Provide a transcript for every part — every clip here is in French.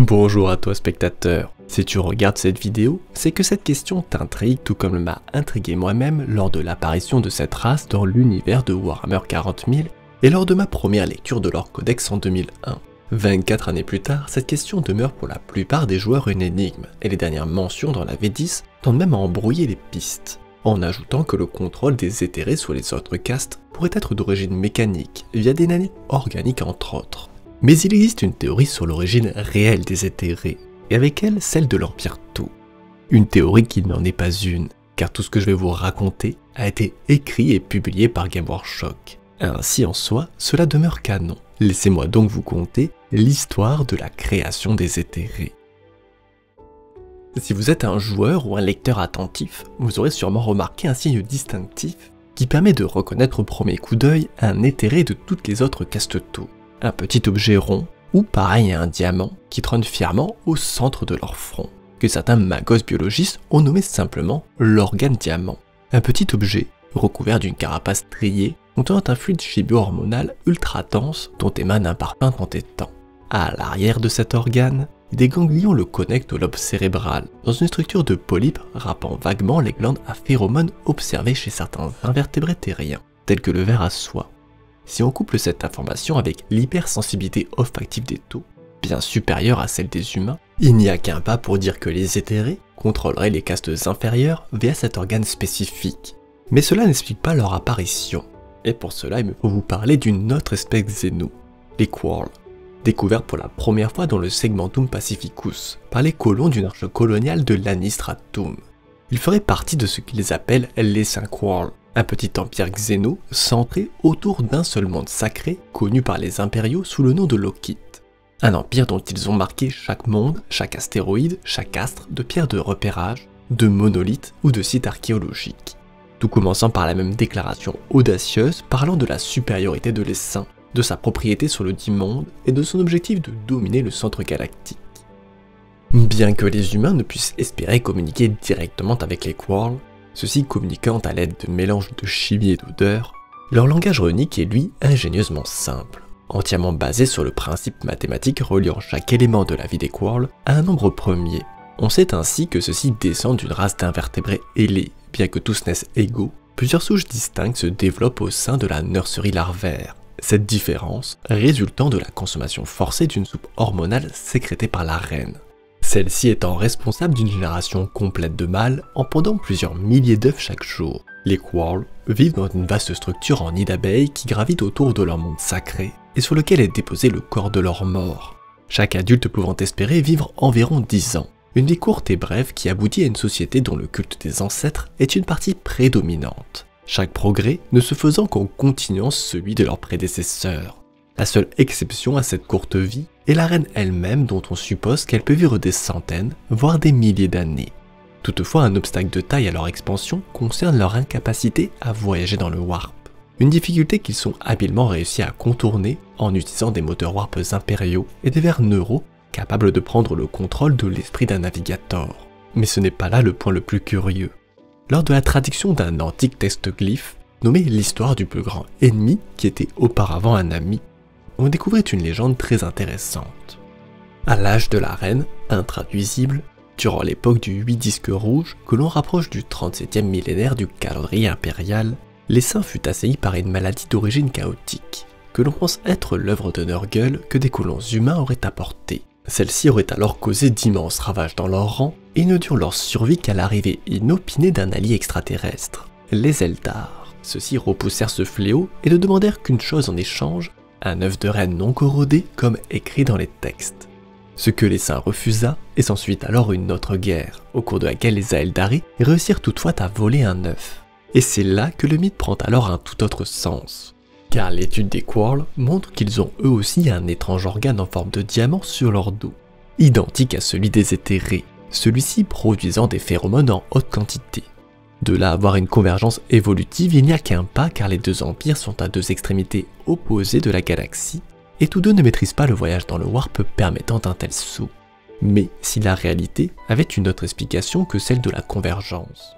Bonjour à toi spectateur, si tu regardes cette vidéo, c'est que cette question t'intrigue tout comme elle m'a intrigué moi-même lors de l'apparition de cette race dans l'univers de Warhammer 40 000 et lors de ma première lecture de leur codex en 2001. 24 années plus tard, cette question demeure pour la plupart des joueurs une énigme, et les dernières mentions dans la V10 tendent même à embrouiller les pistes, en ajoutant que le contrôle des éthérés sur les autres castes pourrait être d'origine mécanique, via des nanites organiques entre autres. Mais il existe une théorie sur l'origine réelle des éthérés, et avec elle celle de l'Empire Tau. Une théorie qui n'en est pas une, car tout ce que je vais vous raconter a été écrit et publié par GameWorkshop. Ainsi en soi, cela demeure canon. Laissez-moi donc vous conter l'histoire de la création des éthérés. Si vous êtes un joueur ou un lecteur attentif, vous aurez sûrement remarqué un signe distinctif qui permet de reconnaître au premier coup d'œil un éthéré de toutes les autres castes Tau. Un petit objet rond, ou pareil à un diamant, qui trône fièrement au centre de leur front, que certains magos biologistes ont nommé simplement l'organe diamant. Un petit objet recouvert d'une carapace striée contenant un fluide chimio-hormonal ultra dense dont émane un parfum entêtant. À l'arrière de cet organe, des ganglions le connectent au lobe cérébral, dans une structure de polype rappant vaguement les glandes à phéromones observées chez certains invertébrés terriens, tels que le ver à soie. Si on couple cette information avec l'hypersensibilité olfactive des Tau, bien supérieure à celle des humains, il n'y a qu'un pas pour dire que les éthérés contrôleraient les castes inférieures via cet organe spécifique. Mais cela n'explique pas leur apparition, et pour cela il me faut vous parler d'une autre espèce xéno, les Quorls, découvertes pour la première fois dans le Segmentum Pacificus, par les colons d'une arche coloniale de l'Anistratum. Ils feraient partie de ce qu'ils appellent les Saints Quorls, un petit empire xéno centré autour d'un seul monde sacré connu par les impériaux sous le nom de Lockheed. Un empire dont ils ont marqué chaque monde, chaque astéroïde, chaque astre de pierres de repérage, de monolithes ou de sites archéologiques. Tout commençant par la même déclaration audacieuse parlant de la supériorité de l'essaim, de sa propriété sur le dit monde et de son objectif de dominer le centre galactique. Bien que les humains ne puissent espérer communiquer directement avec les Quorls, ceux-ci communiquant à l'aide de mélanges de chimie et d'odeur, leur langage runique est lui ingénieusement simple, entièrement basé sur le principe mathématique reliant chaque élément de la vie des Quorls à un nombre premier. On sait ainsi que ceux-ci descendent d'une race d'invertébrés ailés, bien que tous naissent égaux, plusieurs souches distinctes se développent au sein de la nurserie larvaire, cette différence résultant de la consommation forcée d'une soupe hormonale sécrétée par la reine. Celle-ci étant responsable d'une génération complète de mâles en pondant plusieurs milliers d'œufs chaque jour. Les Quorls vivent dans une vaste structure en nid d'abeilles qui gravite autour de leur monde sacré et sur lequel est déposé le corps de leur mort. Chaque adulte pouvant espérer vivre environ 10 ans. Une vie courte et brève qui aboutit à une société dont le culte des ancêtres est une partie prédominante. Chaque progrès ne se faisant qu'en continuant celui de leurs prédécesseurs. La seule exception à cette courte vie est la reine elle-même dont on suppose qu'elle peut vivre des centaines, voire des milliers d'années. Toutefois, un obstacle de taille à leur expansion concerne leur incapacité à voyager dans le warp. Une difficulté qu'ils sont habilement réussi à contourner en utilisant des moteurs warp impériaux et des vers neuraux capables de prendre le contrôle de l'esprit d'un navigateur. Mais ce n'est pas là le point le plus curieux. Lors de la traduction d'un antique texte glyphe, nommé l'histoire du plus grand ennemi qui était auparavant un ami, on découvrait une légende très intéressante. À l'âge de la reine, intraduisible, durant l'époque du 8 disques rouges que l'on rapproche du 37e millénaire du calendrier impérial, l'essaim fut assailli par une maladie d'origine chaotique, que l'on pense être l'œuvre de Nurgle que des colons humains auraient apportée. Celle-ci aurait alors causé d'immenses ravages dans leur rang et ne durent leur survie qu'à l'arrivée inopinée d'un allié extraterrestre, les Eldar. Ceux-ci repoussèrent ce fléau et ne demandèrent qu'une chose en échange, un œuf de reine non corrodé comme écrit dans les textes. Ce que l'essaim refusa, et s'ensuit alors une autre guerre, au cours de laquelle les Aeldari réussirent toutefois à voler un œuf. Et c'est là que le mythe prend alors un tout autre sens. Car l'étude des Quorls montre qu'ils ont eux aussi un étrange organe en forme de diamant sur leur dos, identique à celui des éthérés, celui-ci produisant des phéromones en haute quantité. De là à avoir une convergence évolutive, il n'y a qu'un pas car les deux empires sont à deux extrémités opposées de la galaxie et tous deux ne maîtrisent pas le voyage dans le warp permettant un tel saut. Mais si la réalité avait une autre explication que celle de la convergence.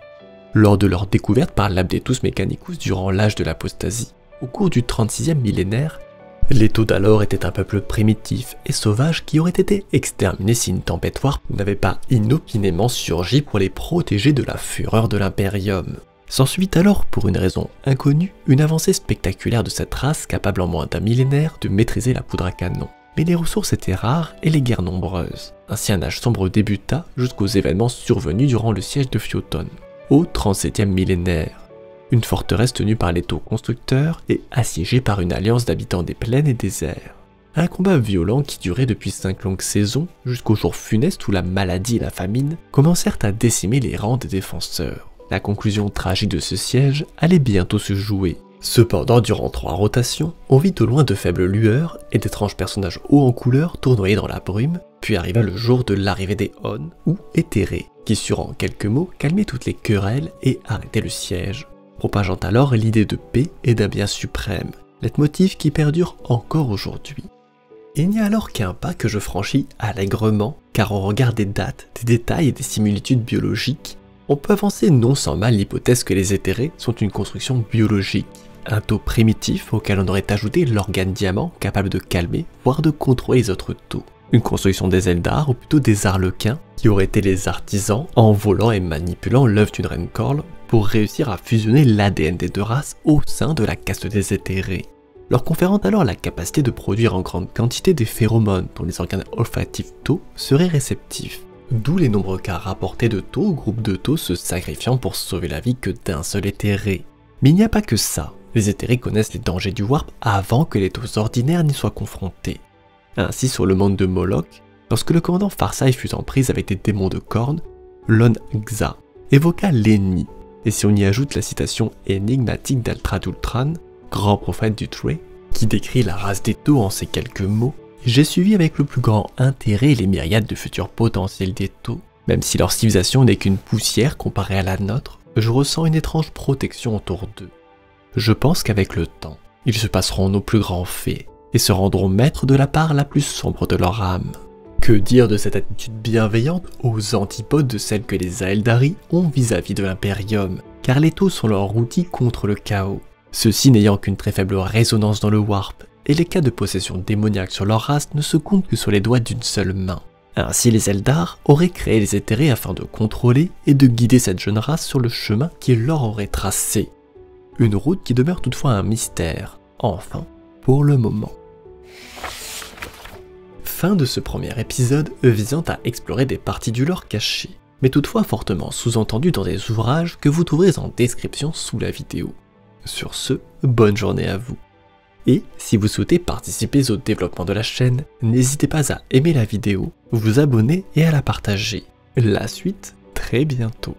Lors de leur découverte par l'Abdetus Mechanicus durant l'âge de l'apostasie, au cours du 36e millénaire, Les Tau d'alors étaient un peuple primitif et sauvage qui aurait été exterminé si une tempête Warp n'avait pas inopinément surgi pour les protéger de la fureur de l'Imperium. S'ensuit alors, pour une raison inconnue, une avancée spectaculaire de cette race capable en moins d'un millénaire de maîtriser la poudre à canon. Mais les ressources étaient rares et les guerres nombreuses. Ainsi un âge sombre débuta jusqu'aux événements survenus durant le siège de Photon, au 37e millénaire. Une forteresse tenue par les Tau constructeurs et assiégée par une alliance d'habitants des plaines et déserts. Un combat violent qui durait depuis 5 longues saisons jusqu'au jour funeste où la maladie et la famine commencèrent à décimer les rangs des défenseurs. La conclusion tragique de ce siège allait bientôt se jouer. Cependant, durant 3 rotations, on vit au loin de faibles lueurs et d'étranges personnages hauts en couleur tournoyer dans la brume, puis arriva le jour de l'arrivée des On, ou éthérés, qui surent en quelques mots calmer toutes les querelles et arrêter le siège, propageant alors l'idée de paix et d'un bien suprême, leitmotiv qui perdure encore aujourd'hui. Il n'y a alors qu'un pas que je franchis allègrement, car au regard des dates, des détails et des similitudes biologiques, on peut avancer non sans mal l'hypothèse que les éthérés sont une construction biologique, un Tau primitif auquel on aurait ajouté l'organe diamant capable de calmer, voire de contrôler les autres Tau. Une construction des Eldar, ou plutôt des Arlequins, qui auraient été les artisans en volant et manipulant l'œuf d'une reine Corle pour réussir à fusionner l'ADN des deux races au sein de la caste des éthérés, leur conférant alors la capacité de produire en grande quantité des phéromones dont les organes olfactifs Tau seraient réceptifs. D'où les nombreux cas rapportés de Tau, groupes de Tau se sacrifiant pour sauver la vie que d'un seul éthéré. Mais il n'y a pas que ça, les éthérés connaissent les dangers du Warp avant que les Tau ordinaires n'y soient confrontés. Ainsi sur le monde de Moloch, lorsque le commandant Farsight fut en prise avec des démons de cornes, Lon Xa évoqua l'ennemi, et si on y ajoute la citation énigmatique d'Altradultran, grand prophète du Trey, qui décrit la race des Tau en ces quelques mots, j'ai suivi avec le plus grand intérêt les myriades de futurs potentiels des Tau. Même si leur civilisation n'est qu'une poussière comparée à la nôtre, je ressens une étrange protection autour d'eux. Je pense qu'avec le temps, ils se passeront nos plus grands faits, et se rendront maîtres de la part la plus sombre de leur âme. Que dire de cette attitude bienveillante aux antipodes de celle que les Aeldari ont vis-à-vis de l'Imperium, car les Tau sont leur outil contre le chaos, ceux-ci n'ayant qu'une très faible résonance dans le Warp, et les cas de possession démoniaque sur leur race ne se comptent que sur les doigts d'une seule main. Ainsi les Eldar auraient créé les éthérés afin de contrôler et de guider cette jeune race sur le chemin qu'ils leur auraient tracé. Une route qui demeure toutefois un mystère, enfin, pour le moment. Fin de ce premier épisode visant à explorer des parties du lore caché, mais toutefois fortement sous-entendu dans des ouvrages que vous trouverez en description sous la vidéo. Sur ce, bonne journée à vous. Et si vous souhaitez participer au développement de la chaîne, n'hésitez pas à aimer la vidéo, vous abonner et à la partager. La suite, très bientôt.